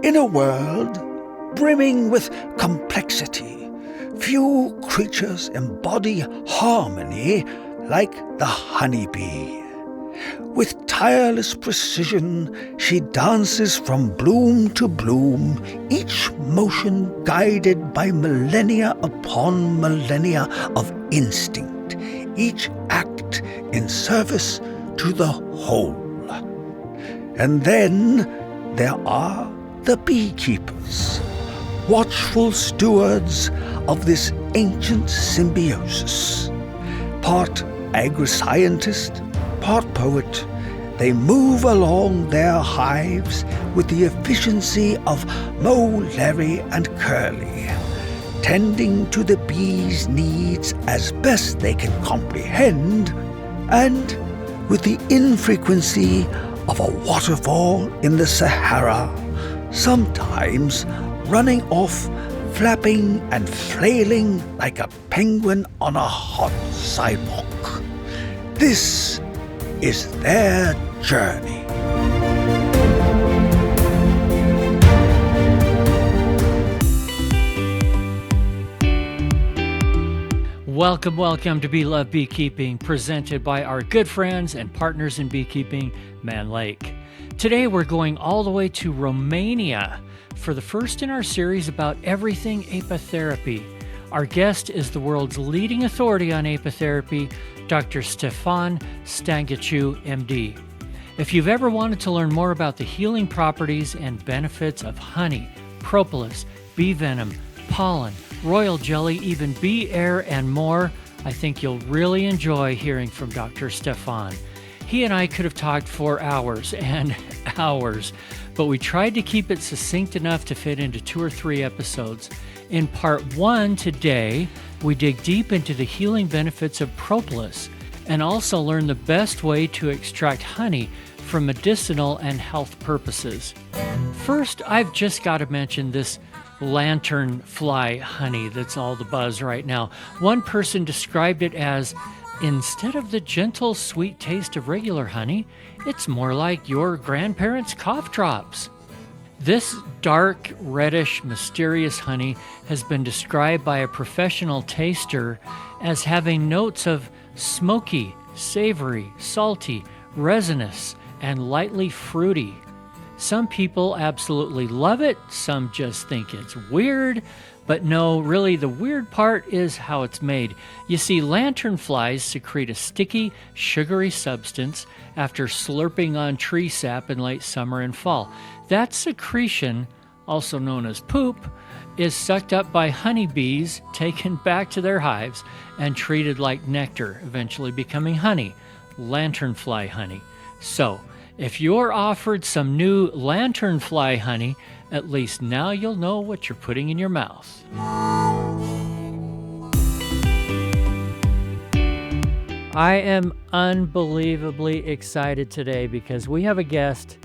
In a world brimming with complexity, few creatures embody harmony like the honeybee. With tireless precision, she dances from bloom to bloom, each motion guided by millennia upon millennia of instinct, each act in service to the whole. And then there are the beekeepers, watchful stewards of this ancient symbiosis. Part agri-scientist, part poet, they move along their hives with the efficiency of Moe, Larry, and Curly, tending to the bees' needs as best they can comprehend, and with the infrequency of a waterfall in the Sahara, sometimes running off, flapping and flailing like a penguin on a hot sidewalk. This is their journey. Welcome to Bee Love Beekeeping, presented by our good friends and partners in beekeeping, Man Lake. Today we're going all the way to Romania for the first in our series about everything apitherapy. Our guest is the world's leading authority on apitherapy, Dr. Stefan Stangaciu, MD. If you've ever wanted to learn more about the healing properties and benefits of honey, propolis, bee venom, pollen, royal jelly, even bee air, and more, I think you'll really enjoy hearing from Dr. Stefan. He and I could have talked for hours and hours, but we tried to keep it succinct enough to fit into 2 or 3 episodes. In part 1 today, we dig deep into the healing benefits of propolis and also learn the best way to extract honey for medicinal and health purposes. First, I've just got to mention this lanternfly honey that's all the buzz right now. One person described it as, instead of the gentle, sweet taste of regular honey, it's more like your grandparents' cough drops. This dark, reddish, mysterious honey has been described by a professional taster as having notes of smoky, savory, salty, resinous, and lightly fruity. Some people absolutely love it, some just think it's weird, but no, really the weird part is how it's made. You see, lanternflies secrete a sticky, sugary substance after slurping on tree sap in late summer and fall. That secretion, also known as poop, is sucked up by honeybees, taken back to their hives, and treated like nectar, eventually becoming honey, lanternfly honey. So, if you're offered some new lanternfly honey, at least now you'll know what you're putting in your mouth. I am unbelievably excited today because we have a guest.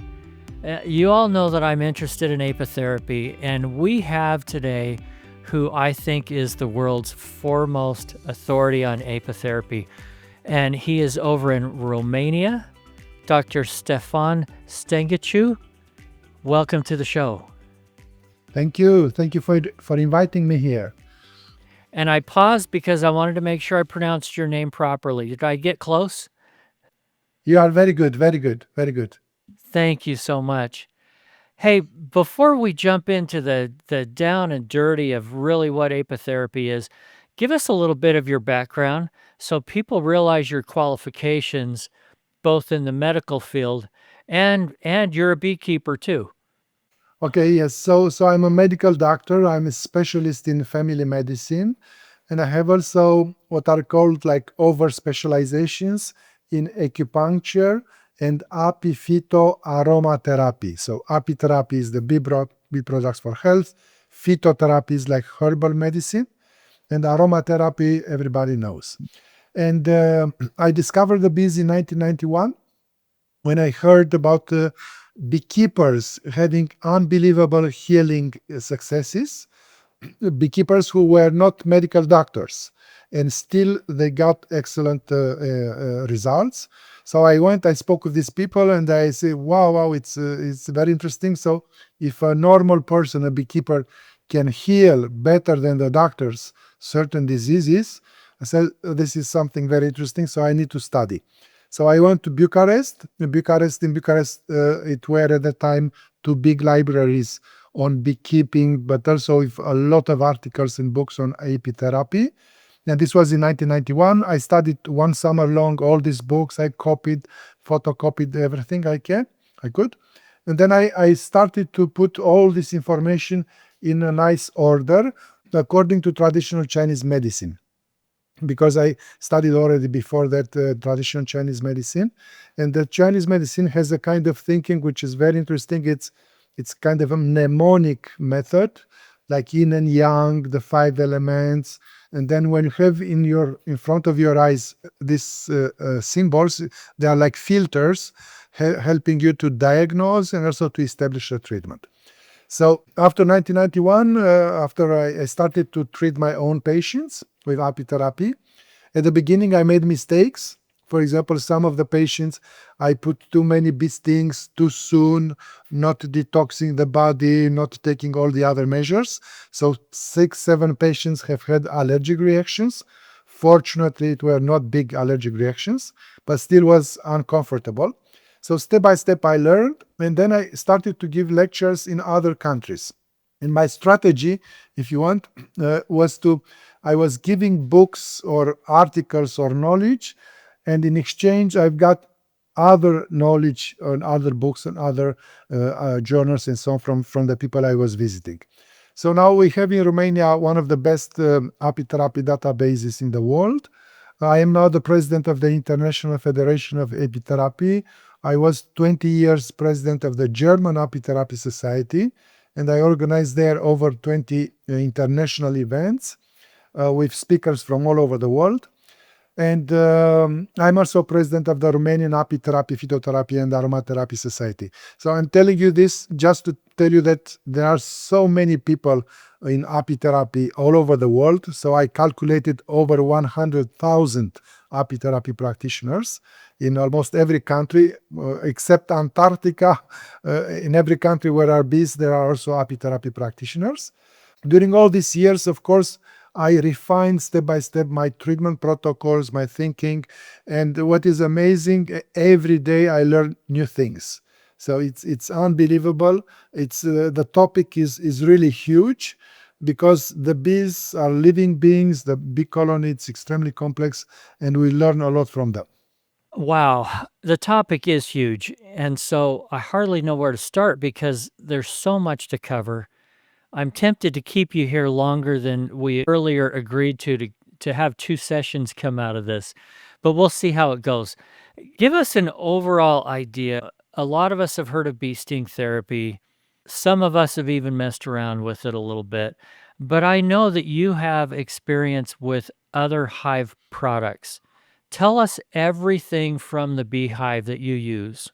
You all know that I'm interested in apitherapy, and we have today who I think is the world's foremost authority on apitherapy. And he is over in Romania, Dr. Stefan Stangaciu. Welcome to the show. Thank you. Thank you for inviting me here. And I paused because I wanted to make sure I pronounced your name properly. Did I get close? You are very good, very good, very good. Thank you so much. Hey, before we jump into the down and dirty of really what apitherapy is, give us a little bit of your background so people realize your qualifications both in the medical field and you're a beekeeper too. Okay, yes. So I'm a medical doctor. I'm a specialist in family medicine, and I have also what are called like over specializations in acupuncture and apiphyto aromatherapy. So apitherapy is the bee products for health, phytotherapy is like herbal medicine, and aromatherapy everybody knows. And I discovered the bees in 1991 when I heard about beekeepers having unbelievable healing successes, beekeepers who were not medical doctors. and still they got excellent results. So I spoke with these people, and I say, wow, it's very interesting. So if a normal person, a beekeeper, can heal better than the doctors certain diseases, I said, this is something very interesting, so I need to study. So I went to Bucharest. In Bucharest, it were at the time two big libraries on beekeeping, but also with a lot of articles and books on apitherapy. And this was in 1991. I studied one summer long all these books. I copied, photocopied everything I could. And then I started to put all this information in a nice order according to traditional Chinese medicine, because I studied already before that traditional Chinese medicine. And the Chinese medicine has a kind of thinking which is very interesting. It's kind of a mnemonic method, like yin and yang, the five elements. And then when you have in front of your eyes these symbols, they are like filters helping you to diagnose and also to establish a treatment. So after 1991, after I started to treat my own patients with apitherapy, at the beginning I made mistakes. For example, some of the patients, I put too many bee stings too soon, not detoxing the body, not taking all the other measures. So 6, 7 patients have had allergic reactions. Fortunately, it were not big allergic reactions, but still was uncomfortable. So step by step I learned, and then I started to give lectures in other countries. And my strategy, if you want, I was giving books or articles or knowledge, and in exchange I've got other knowledge on other books and other journals and so on from the people I was visiting. So now we have in Romania one of the best apitherapy databases in the world. I am now the president of the International Federation of Apitherapy. I was 20 years president of the German Apitherapy Society, and I organized there over 20 international events with speakers from all over the world. And I'm also president of the Romanian Apitherapy, Phytotherapy, and Aromatherapy Society. So I'm telling you this just to tell you that there are so many people in apitherapy all over the world. So I calculated over 100,000 apitherapy practitioners in almost every country, except Antarctica. In every country where there are bees, there are also apitherapy practitioners. During all these years, of course, I refined step by step my treatment protocols, my thinking, and what is amazing, every day I learn new things. So it's unbelievable. It's the topic is really huge, because the bees are living beings. The bee colony is extremely complex, and we learn a lot from them. Wow, the topic is huge, and so I hardly know where to start because there's so much to cover. I'm tempted to keep you here longer than we earlier agreed to have 2 sessions come out of this, but we'll see how it goes. Give us an overall idea. A lot of us have heard of bee sting therapy. Some of us have even messed around with it a little bit, but I know that you have experience with other hive products. Tell us everything from the beehive that you use,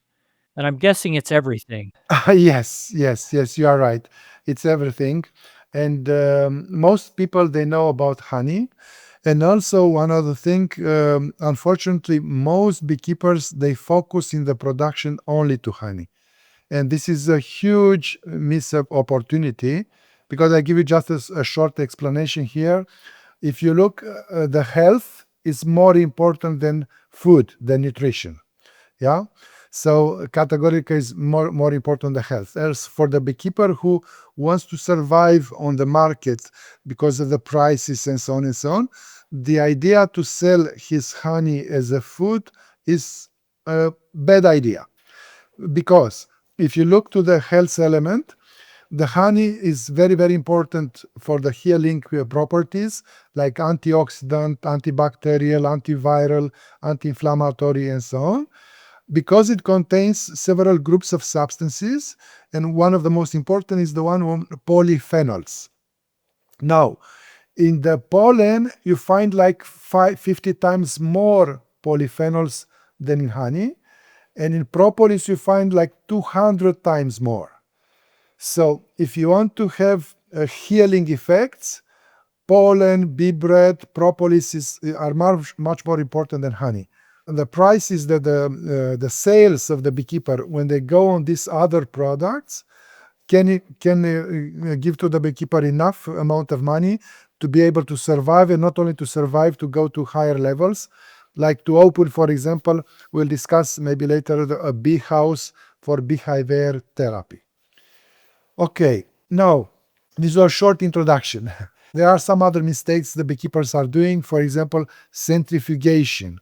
and I'm guessing it's everything. Yes, you are right. It's everything. And most people, they know about honey. And also one other thing, unfortunately, most beekeepers, they focus in the production only to honey. And this is a huge miss opportunity, because I give you just a short explanation here. If you look, the health is more important than food, than nutrition. Yeah. So categorically is more important than health. As for the beekeeper who wants to survive on the market because of the prices and so on, the idea to sell his honey as a food is a bad idea. Because if you look to the health element, the honey is very, very important for the healing properties, like antioxidant, antibacterial, antiviral, anti-inflammatory, and so on, because it contains several groups of substances, and one of the most important is the one on polyphenols. Now, in the pollen, you find like 50 times more polyphenols than in honey, and in propolis, you find like 200 times more. So if you want to have healing effects, pollen, bee bread, propolis are much more important than honey. The price is that the sales of the beekeeper, when they go on these other products, can give to the beekeeper enough amount of money to be able to survive, and not only to survive, to go to higher levels, like to open, for example, we'll discuss maybe later, a bee house for beehive air therapy. Okay, now, this was a short introduction. There are some other mistakes the beekeepers are doing, for example, centrifugation.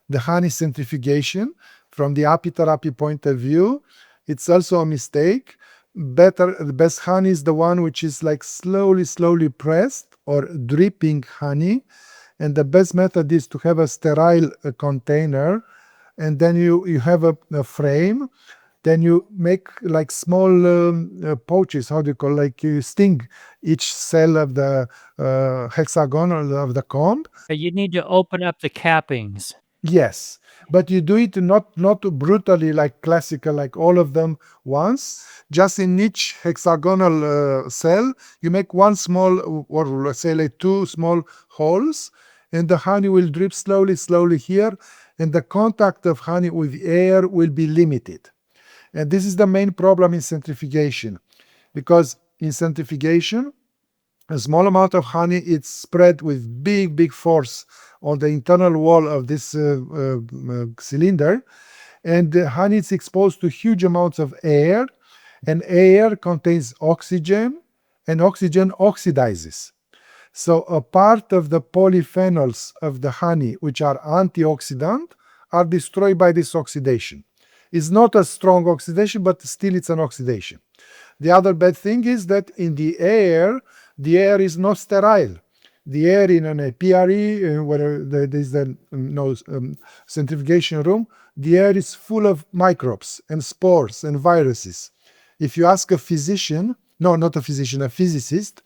The honey centrifugation, from the apitherapy point of view, it's also a mistake. The best honey is the one which is like slowly pressed or dripping honey. And the best method is to have a sterile container, and then you have a frame. Then you make like small pouches, how do you call, like you sting each cell of the hexagon of the comb. You need to open up the cappings. Yes, but you do it not brutally, like classical, like all of them once. Just in each hexagonal cell, you make one small, or let's say like two small holes, and the honey will drip slowly here, and the contact of honey with air will be limited. And this is the main problem in centrifugation, because in centrifugation, a small amount of honey is spread with big force on the internal wall of this cylinder, and the honey is exposed to huge amounts of air, and air contains oxygen, and oxygen oxidizes. So a part of the polyphenols of the honey, which are antioxidant, are destroyed by this oxidation. It's not a strong oxidation, but still it's an oxidation. The other bad thing is that in the air is not sterile. The air in an apiary, where there is the centrifugation room, the air is full of microbes and spores and viruses. If you ask a physician, no, not a physician, a physicist,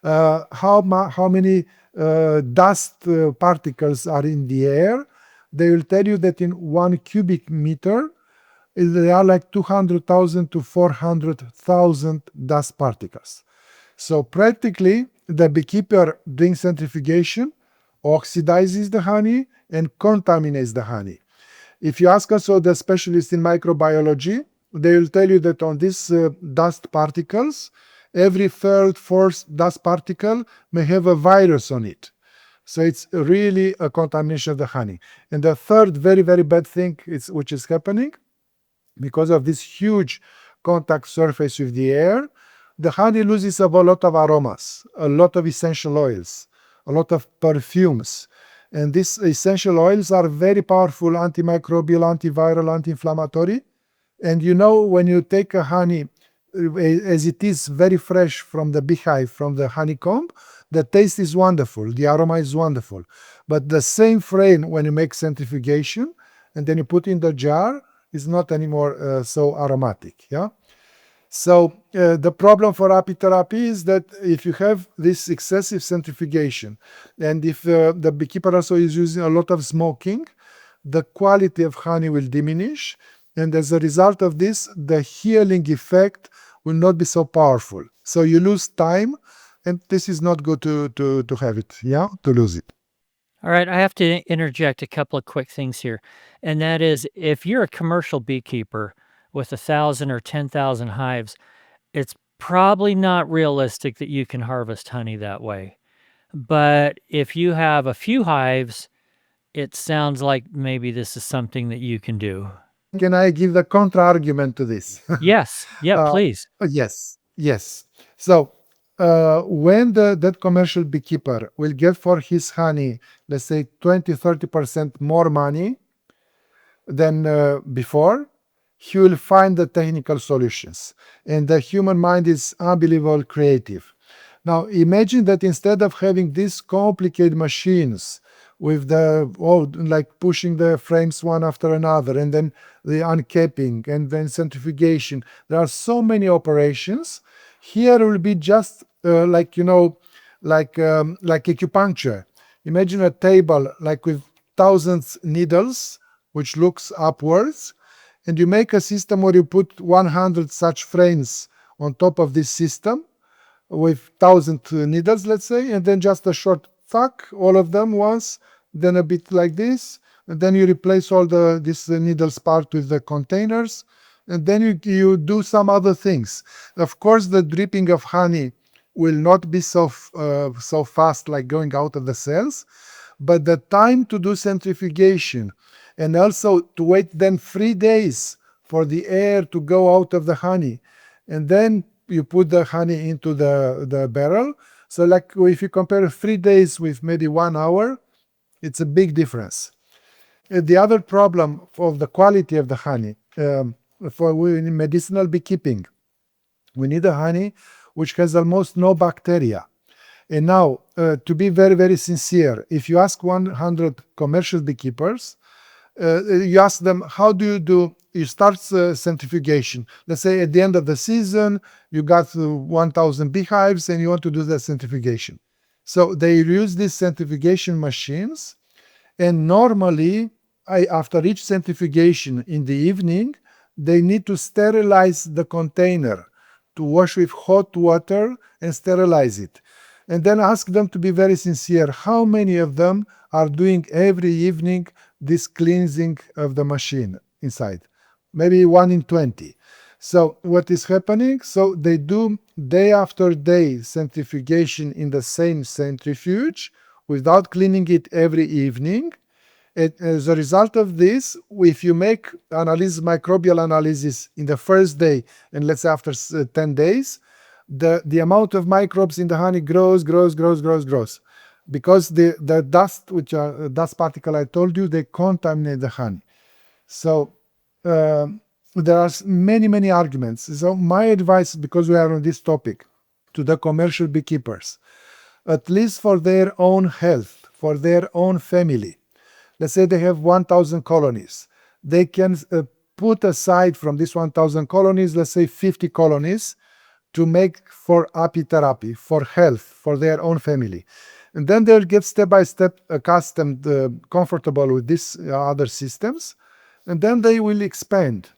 how many dust particles are in the air, they will tell you that in 1 cubic meter, there are like 200,000 to 400,000 dust particles. So practically, the beekeeper doing centrifugation oxidizes the honey and contaminates the honey. If you ask also the specialists in microbiology, they will tell you that on these dust particles, every third, fourth dust particle may have a virus on it. So it's really a contamination of the honey. And the third very bad thing which is happening, because of this huge contact surface with the air, the honey loses a lot of aromas, a lot of essential oils, a lot of perfumes. And these essential oils are very powerful antimicrobial, antiviral, anti-inflammatory. And when you take a honey as it is very fresh from the beehive, from the honeycomb, the taste is wonderful, the aroma is wonderful. But the same frame, when you make centrifugation and then you put in the jar, is not anymore so aromatic. Yeah. So the problem for apitherapy is that if you have this excessive centrifugation, and if the beekeeper also is using a lot of smoking, the quality of honey will diminish, and as a result of this, the healing effect will not be so powerful. So you lose time, and this is not good to have it, yeah, to lose it. All right, I have to interject a couple of quick things here. And that is, if you're a commercial beekeeper with 1,000 or 10,000 hives, it's probably not realistic that you can harvest honey that way. But if you have a few hives, it sounds like maybe this is something that you can do. Can I give the counter-argument to this? Yes. Yeah, please. Yes. So when that commercial beekeeper will get for his honey, let's say 20-30% more money than before, he will find the technical solutions. And the human mind is unbelievably creative. Now imagine that instead of having these complicated machines with like pushing the frames one after another, and then the uncapping, and then centrifugation, there are so many operations. Here will be just like acupuncture. Imagine a table like with thousands needles, which looks upwards, and you make a system where you put 100 such frames on top of this system, with 1,000 needles, let's say, and then just a short tuck, all of them once, then a bit like this, and then you replace all this needles part with the containers, and then you do some other things. Of course, the dripping of honey will not be so fast like going out of the cells, but the time to do centrifugation and also to wait then 3 days for the air to go out of the honey, and then you put the honey into the barrel. So like if you compare 3 days with maybe 1 hour, it's a big difference. The other problem of the quality of the honey, in medicinal beekeeping, we need a honey which has almost no bacteria. And now, to be very, very sincere, if you ask 100 commercial beekeepers, you ask them, how do you start centrifugation? Let's say at the end of the season, you got 1,000 beehives and you want to do the centrifugation. So they use these centrifugation machines, and normally, after each centrifugation in the evening, they need to sterilize the container, to wash with hot water and sterilize it. And then ask them to be very sincere, how many of them are doing every evening this cleansing of the machine inside? Maybe 1 in 20. So what is happening? So they do day after day centrifugation in the same centrifuge without cleaning it every evening. And as a result of this, if you make microbial analysis in the first day, and let's say after 10 days, the amount of microbes in the honey grows. Because the dust, which are dust particle I told you, they contaminate the honey. So there are many arguments. So my advice, because we are on this topic, to the commercial beekeepers, at least for their own health, for their own family, let's say they have 1,000 colonies, they can put aside from this 1,000 colonies, let's say 50 colonies, to make for apitherapy, for health, for their own family. And then they'll get step by step accustomed, comfortable with these other systems, and then they will expand.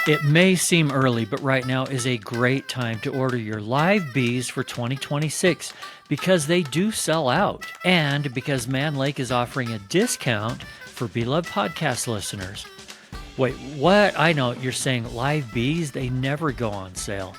It may seem early, but right now is a great time to order your live bees for 2026 because they do sell out, and because Man Lake is offering a discount for Bee Love podcast listeners. Wait, what? I know you're saying live bees, they never go on sale.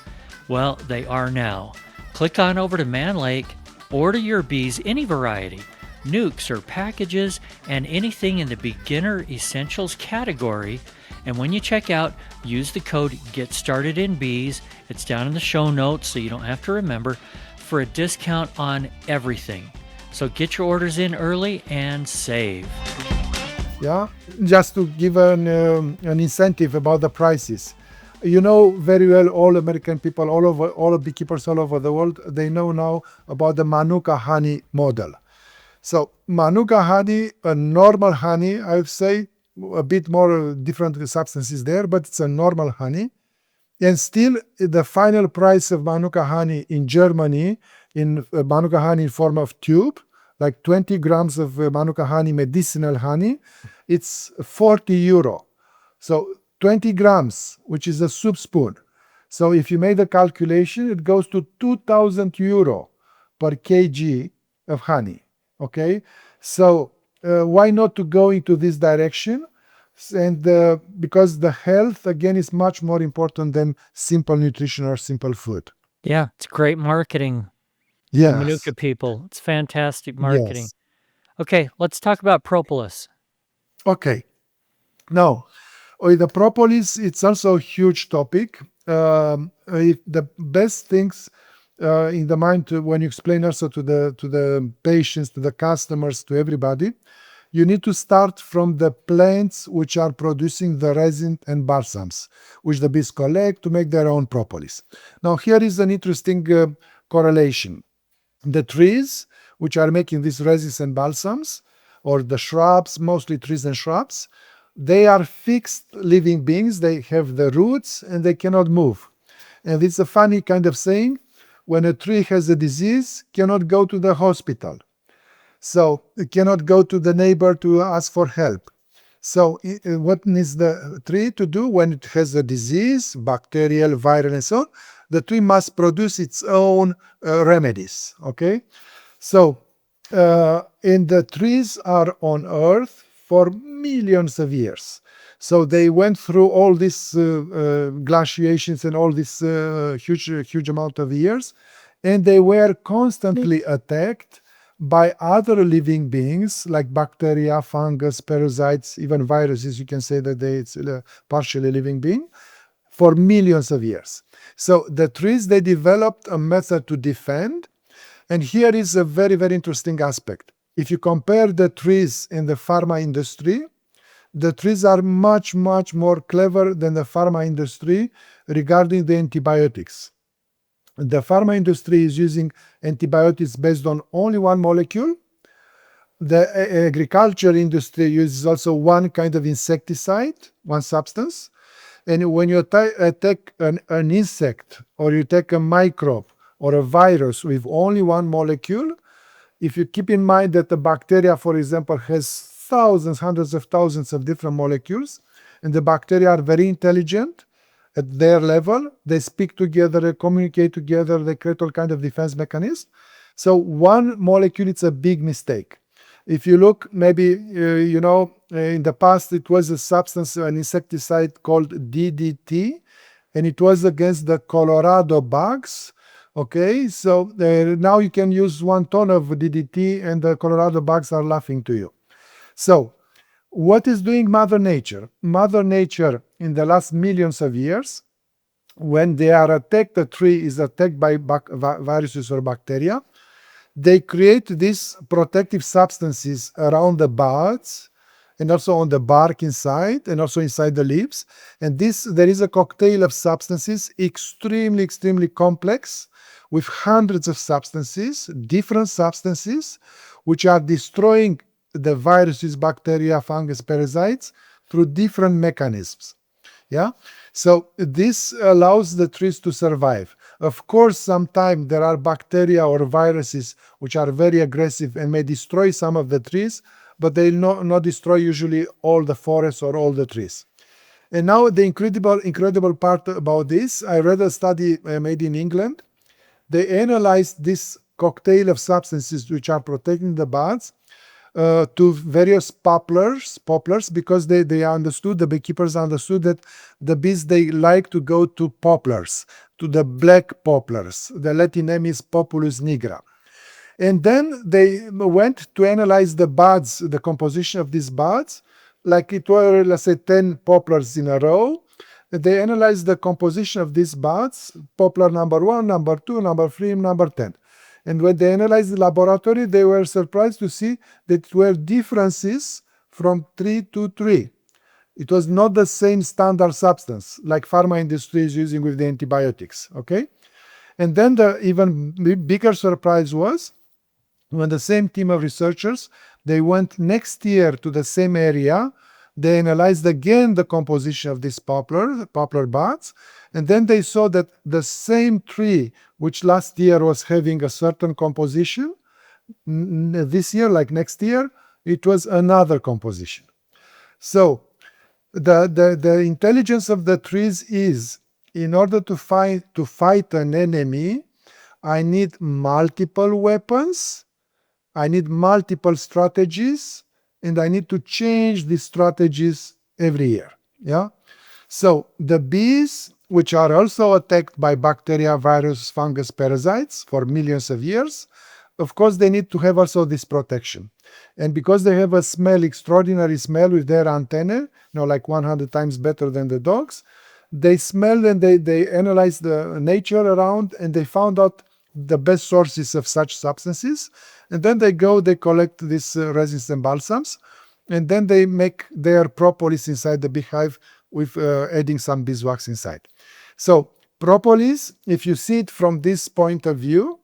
Well, they are now. Click on over to Man Lake, order your bees any variety, nukes or packages, and anything in the beginner essentials category. And when you check out, use the code GETSTARTEDINBEES, it's down in the show notes so you don't have to remember, for a discount on everything. So get your orders in early and save. Yeah, just to give an incentive about the prices. You know very well, all American people, all beekeepers all over the world, they know now about the Manuka honey model. So Manuka honey, a normal honey, I would say, a bit more different substances there, but it's a normal honey. And still, the final price of Manuka honey in Germany, in Manuka honey in form of tube, like 20 grams of Manuka honey, medicinal honey, it's 40 euro. So 20 grams, which is a soup spoon. So if you make the calculation, it goes to 2,000 euro per kg of honey. Okay, so why not to go into this direction? And because the health, again, is much more important than simple nutrition or simple food. Yeah, it's great marketing. Yes. Manuka people, it's fantastic marketing. Yes. Okay, let's talk about Propolis. Okay. Now, with the Propolis, it's also a huge topic. The best things in the mind when you explain also to the patients, to the customers, to everybody, you need to start from the plants which are producing the resin and balsams, which the bees collect to make their own propolis. Now, here is an interesting correlation. The trees which are making these resins and balsams, or the shrubs, mostly trees and shrubs, they are fixed living beings. They have the roots and they cannot move. And it's a funny kind of saying, when a tree has a disease, cannot go to the hospital. So it cannot go to the neighbor to ask for help. So what needs the tree to do when it has a disease, bacterial, viral, and so on? the tree must produce its own remedies. Okay, so and the trees are on Earth for millions of years. So they went through all these glaciations and all this huge amount of years, and they were constantly attacked by other living beings like bacteria, fungus, parasites, even viruses. You can say that it's a partially living being for millions of years. So the trees, they developed a method to defend. And here is a very, very interesting aspect. If you compare the trees in the pharma industry, the trees are much, much more clever than the pharma industry regarding the antibiotics. The pharma industry is using antibiotics based on only one molecule. The agriculture industry uses also one kind of insecticide, one substance. And when you attack an insect, or you take a microbe or a virus with only one molecule, if you keep in mind that the bacteria, for example, has thousands, hundreds of thousands of different molecules, and the bacteria are very intelligent at their level, they speak together, they communicate together, they create all kind of defense mechanisms. So one molecule, it's a big mistake. If you look, maybe, in the past, it was a substance, an insecticide called DDT, and it was against the Colorado bugs. Okay, so now you can use 1 ton of DDT and the Colorado bugs are laughing to you. So what is doing Mother Nature? Mother Nature, in the last millions of years, when they are attacked, the tree is attacked by viruses or bacteria, they create these protective substances around the buds and also on the bark inside and also inside the leaves. And there is a cocktail of substances, extremely, extremely complex, with hundreds of substances, different substances, which are destroying the viruses, bacteria, fungus, parasites through different mechanisms. Yeah, so this allows the trees to survive. Of course, sometimes there are bacteria or viruses which are very aggressive and may destroy some of the trees, but they will not destroy usually all the forests or all the trees. And now the incredible part about this, I read a study made in England. They analyzed this cocktail of substances which are protecting the buds to various poplars, because they understood, the beekeepers understood that the bees, they like to go to poplars, to the black poplars. The Latin name is Populus nigra. And then they went to analyze the buds, the composition of these buds, like it were, let's say, 10 poplars in a row. They analyzed the composition of these buds, poplar number 1, number 2, number 3, number 10. And when they analyzed the laboratory, they were surprised to see that there were differences from tree to tree. It was not the same standard substance like pharma industry is using with the antibiotics. Okay, and then the even bigger surprise was when the same team of researchers, they went next year to the same area. They analyzed again the composition of these poplar buds, and then they saw that the same tree, which last year was having a certain composition, this year, like next year, it was another composition. So the intelligence of the trees is, in order to fight an enemy, I need multiple weapons, I need multiple strategies, and I need to change these strategies every year. Yeah. So the bees, which are also attacked by bacteria, virus, fungus, parasites for millions of years, of course, they need to have also this protection. And because they have a smell, extraordinary smell with their antennae, like 100 times better than the dogs, they smell and they analyze the nature around, and they found out the best sources of such substances. And then they collect these resins and balsams, and then they make their propolis inside the beehive with adding some beeswax inside. So propolis, if you see it from this point of view,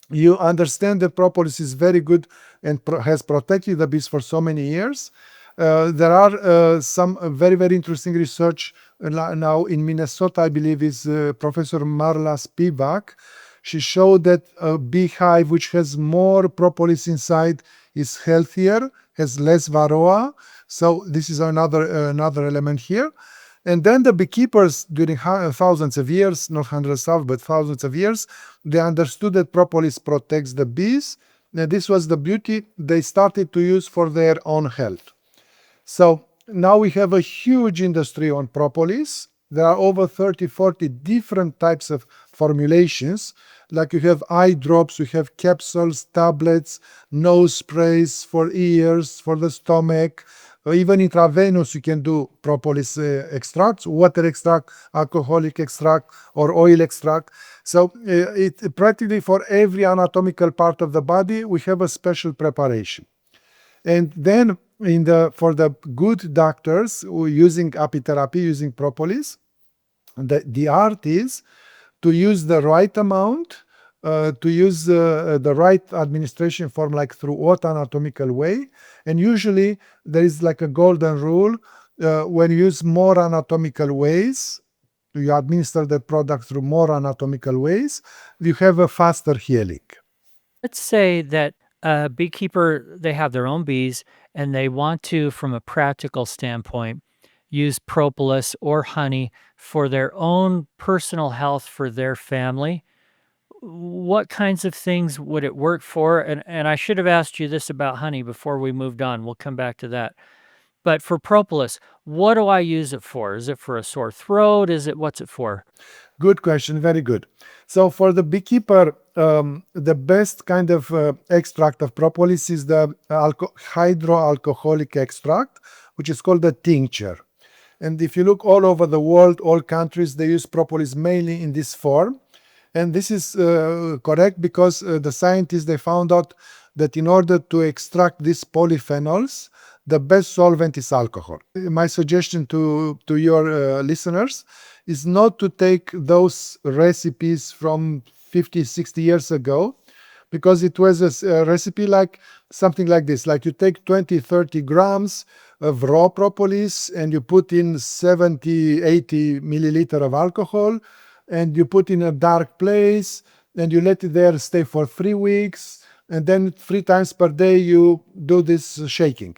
you understand that propolis is very good and has protected the bees for so many years. There are some very, very interesting research now in Minnesota, I believe, is Professor Marla Spivak. She showed that a beehive which has more propolis inside is healthier, has less varroa. So this is another element here. And then the beekeepers, during thousands of years, not hundreds of, but thousands of years, they understood that propolis protects the bees. And this was the beauty they started to use for their own health. So now we have a huge industry on propolis. There are over 30, 40 different types of formulations. Like you have eye drops, you have capsules, tablets, nose sprays for ears, for the stomach. Or even intravenous, you can do propolis extracts, water extract, alcoholic extract, or oil extract. So it practically for every anatomical part of the body, we have a special preparation. And then for the good doctors who are using apitherapy, using propolis, the art is to use the right amount, to use the right administration form, like through what anatomical way. And usually there is like a golden rule. When you use more anatomical ways, you administer the product through more anatomical ways, you have a faster healing. Let's say that a beekeeper, they have their own bees and they want to, from a practical standpoint, use propolis or honey for their own personal health for their family. What kinds of things would it work for? And I should have asked you this about honey before we moved on. We'll come back to that. But for propolis, what do I use it for? Is it for a sore throat? What's it for? Good question, very good. So for the beekeeper, the best kind of extract of propolis is the hydroalcoholic extract, which is called the tincture. And if you look all over the world, all countries, they use propolis mainly in this form. And this is correct because the scientists, they found out that in order to extract these polyphenols, the best solvent is alcohol. My suggestion to your listeners is not to take those recipes from 50, 60 years ago, because it was a recipe like something like this. Like you take 20, 30 grams of raw propolis and you put in 70, 80 milliliter of alcohol, and you put in a dark place and you let it there stay for 3 weeks, and then 3 times per day you do this shaking.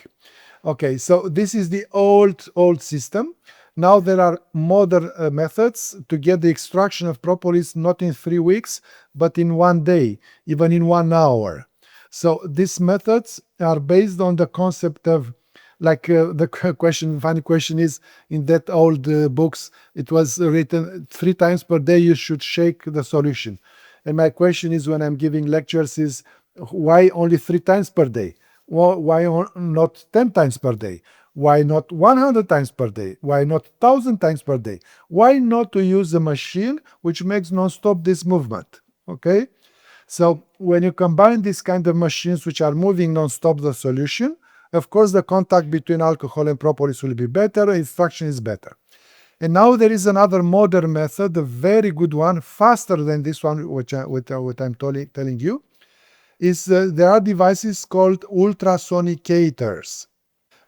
Okay, so this is the old system. Now there are modern methods to get the extraction of propolis not in 3 weeks, but in 1 day, even in 1 hour. So these methods are based on the concept of, like the funny question is, in that old books, it was written 3 times per day you should shake the solution. And my question is, when I'm giving lectures, is why only 3 times per day? Well, why not 10 times per day? Why not 100 times per day? Why not 1,000 times per day? Why not to use a machine which makes non-stop this movement? Okay? So when you combine these kind of machines which are moving non-stop the solution, of course the contact between alcohol and propolis will be better, extraction is better. And now there is another modern method, a very good one, faster than this one, which I'm telling you, is there are devices called ultrasonicators.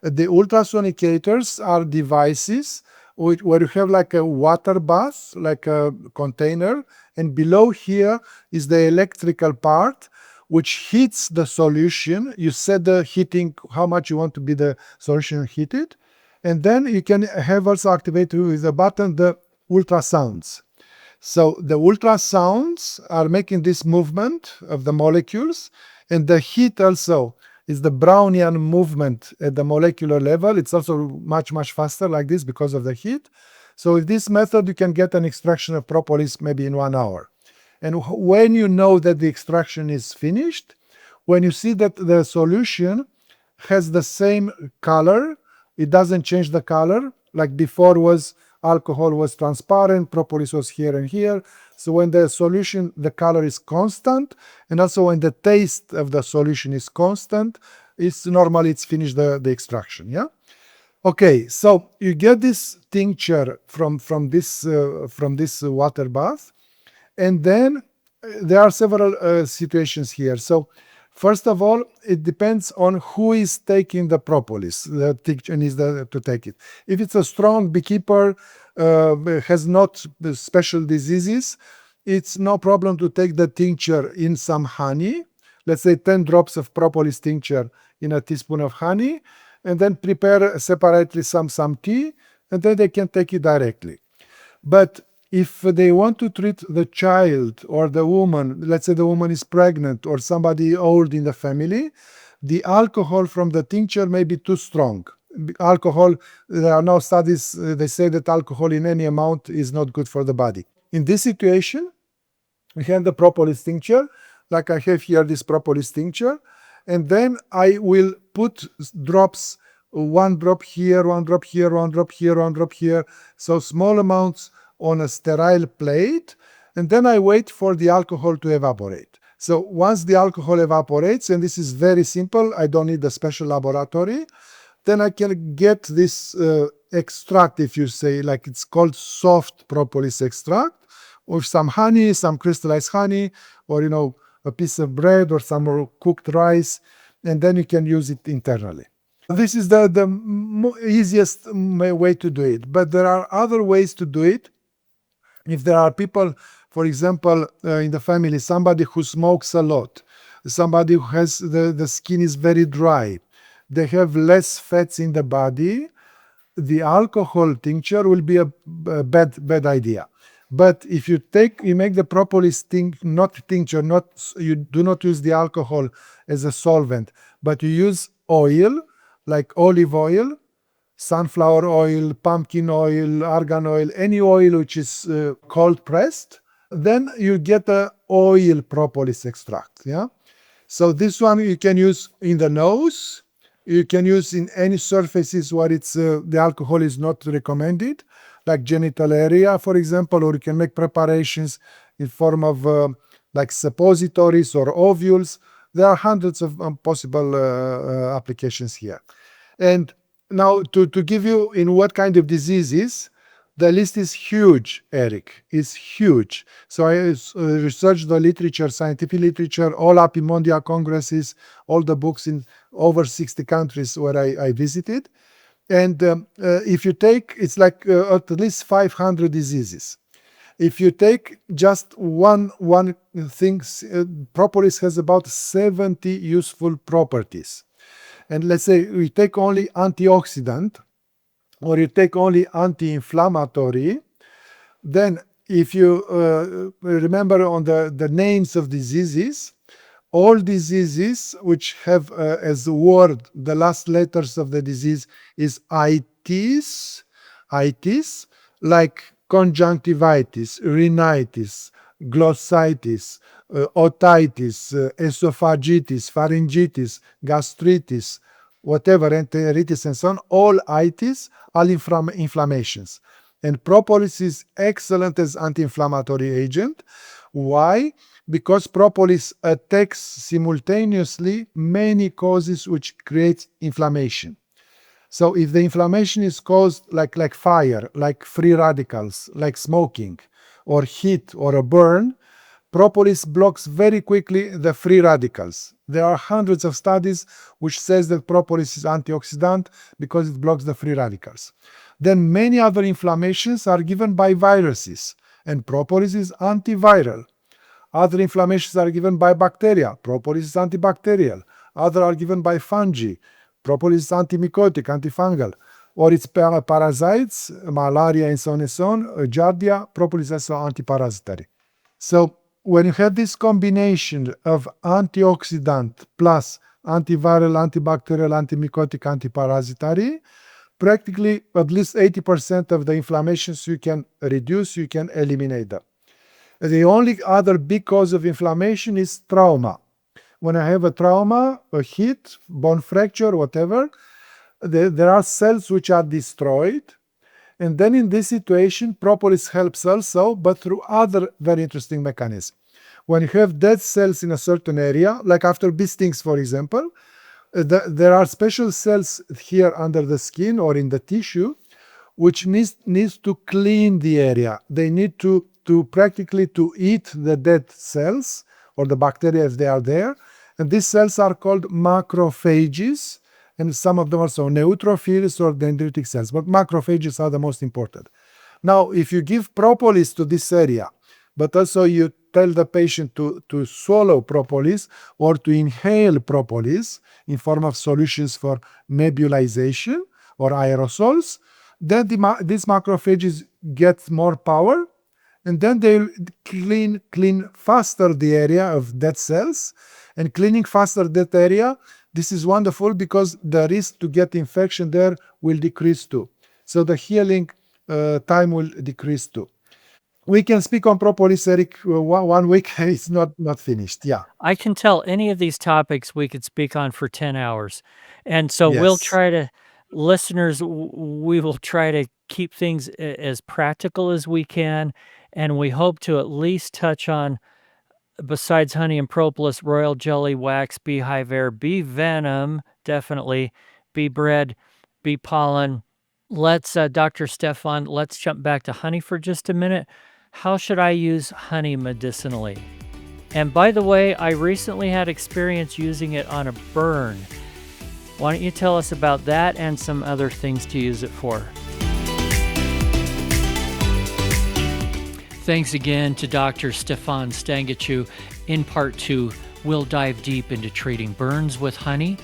The ultrasonicators are devices where you have like a water bath, like a container, and below here is the electrical part which heats the solution. You set the heating, how much you want to be the solution heated, and then you can have also activated with a button the ultrasounds. So the ultrasounds are making this movement of the molecules, and the heat also is the Brownian movement at the molecular level. It's also much, much faster like this because of the heat. So with this method, you can get an extraction of propolis maybe in 1 hour. And when you know that the extraction is finished, when you see that the solution has the same color, it doesn't change the color, like before was alcohol was transparent, propolis was here and here. So when the solution, the color is constant, and also when the taste of the solution is constant, it's normally it's finished the extraction, yeah? Okay, so you get this tincture from this water bath, and then there are several situations here. So first of all, it depends on who is taking the propolis. The tincture needs to take it. If it's a strong beekeeper, has not special diseases, it's no problem to take the tincture in some honey. Let's say 10 drops of propolis tincture in a teaspoon of honey, and then prepare separately some tea, and then they can take it directly. But if they want to treat the child or the woman, let's say the woman is pregnant or somebody old in the family, the alcohol from the tincture may be too strong. Alcohol, there are now studies, they say that alcohol in any amount is not good for the body. In this situation, we have the propolis tincture, like I have here this propolis tincture, and then I will put drops, one drop here, one drop here, one drop here, one drop here, so small amounts on a sterile plate, and then I wait for the alcohol to evaporate. So once the alcohol evaporates, and this is very simple, I don't need a special laboratory, then I can get this extract, if you say, like it's called soft propolis extract, with some honey, some crystallized honey, or a piece of bread or some cooked rice, and then you can use it internally. This is the easiest way to do it, but there are other ways to do it. If there are people, for example, in the family, somebody who smokes a lot, somebody who has the skin is very dry, they have less fats in the body, the alcohol tincture will be a bad idea. But if you make the propolis tincture, you do not use the alcohol as a solvent, but you use oil, like olive oil, sunflower oil, pumpkin oil, argan oil, any oil which is cold pressed, then you get a oil propolis extract. Yeah. So this one you can use in the nose. You can use in any surfaces where the alcohol is not recommended, like genital area, for example, or you can make preparations in form of like suppositories or ovules. There are hundreds of possible applications here. And now to give you in what kind of diseases, the list is huge, Eric. It's huge. So I researched the literature, scientific literature, all Apimondia congresses, all the books in over 60 countries where I visited. And if you take, it's like at least 500 diseases. If you take just one thing, propolis has about 70 useful properties. And let's say we take only antioxidant, or you take only anti-inflammatory, then if you remember on the names of diseases, all diseases which have as a word the last letters of the disease is itis, like conjunctivitis, rhinitis, glossitis, otitis, esophagitis, pharyngitis, gastritis, whatever, enteritis and so on, all itis, all inflammations. And propolis is excellent as anti-inflammatory agent. Why? Because propolis attacks simultaneously many causes which create inflammation. So if the inflammation is caused like fire, like free radicals, like smoking, or heat, or a burn, propolis blocks very quickly the free radicals. There are hundreds of studies which says that propolis is antioxidant because it blocks the free radicals. Then many other inflammations are given by viruses, and propolis is antiviral. Other inflammations are given by bacteria. Propolis is antibacterial. Other are given by fungi. Propolis is antimycotic, antifungal. Or it's parasites, malaria and so on, giardia. Propolis is also antiparasitary. So when you have this combination of antioxidant plus antiviral, antibacterial, antimycotic, antiparasitary, practically at least 80% of the inflammations you can reduce, you can eliminate them. The only other big cause of inflammation is trauma. When I have a trauma, a hit, bone fracture, whatever, there are cells which are destroyed. And then in this situation, propolis helps also, but through other very interesting mechanisms. When you have dead cells in a certain area, like after bee stings, for example, there are special cells here under the skin or in the tissue, which needs to clean the area. They need to practically to eat the dead cells or the bacteria if they are there. And these cells are called macrophages, and some of them also neutrophils or dendritic cells, but macrophages are the most important. Now, if you give propolis to this area, but also you tell the patient to swallow propolis or to inhale propolis in form of solutions for nebulization or aerosols, Then these macrophages get more power, and then they'll clean faster the area of dead cells. And cleaning faster that area, this is wonderful because the risk to get infection there will decrease too. So the healing time will decrease too. We can speak on propolis, Eric, 1 week. It's not finished. Yeah. I can tell any of these topics we could speak on for 10 hours. And so we'll Yes. try to, listeners, we will try to keep things as practical as we can. And we hope to at least touch on, besides honey and propolis, royal jelly, wax, beehive air, bee venom, definitely, bee bread, bee pollen. Let's, Dr. Stefan, let's jump back to honey for just a minute. How should I use honey medicinally? And by the way, I recently had experience using it on a burn. Why don't you tell us about that and some other things to use it for? Thanks again to Dr. Stefan Stangaciu. In part 2, we'll dive deep into treating burns with honey,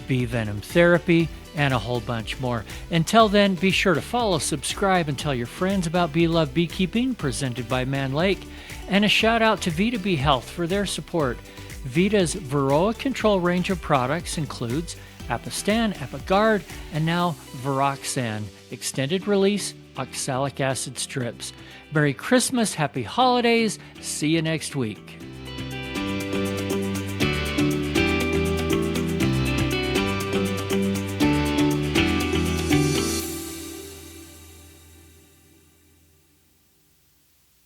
bee venom therapy, and a whole bunch more. Until then, be sure to follow, subscribe, and tell your friends about Bee Love Beekeeping, presented by Man Lake. And a shout out to Vita Bee Health for their support. Vita's Varroa control range of products includes Apistan, Apigard, and now Viroxan, extended release oxalic acid strips. Merry Christmas, happy holidays, see you next week.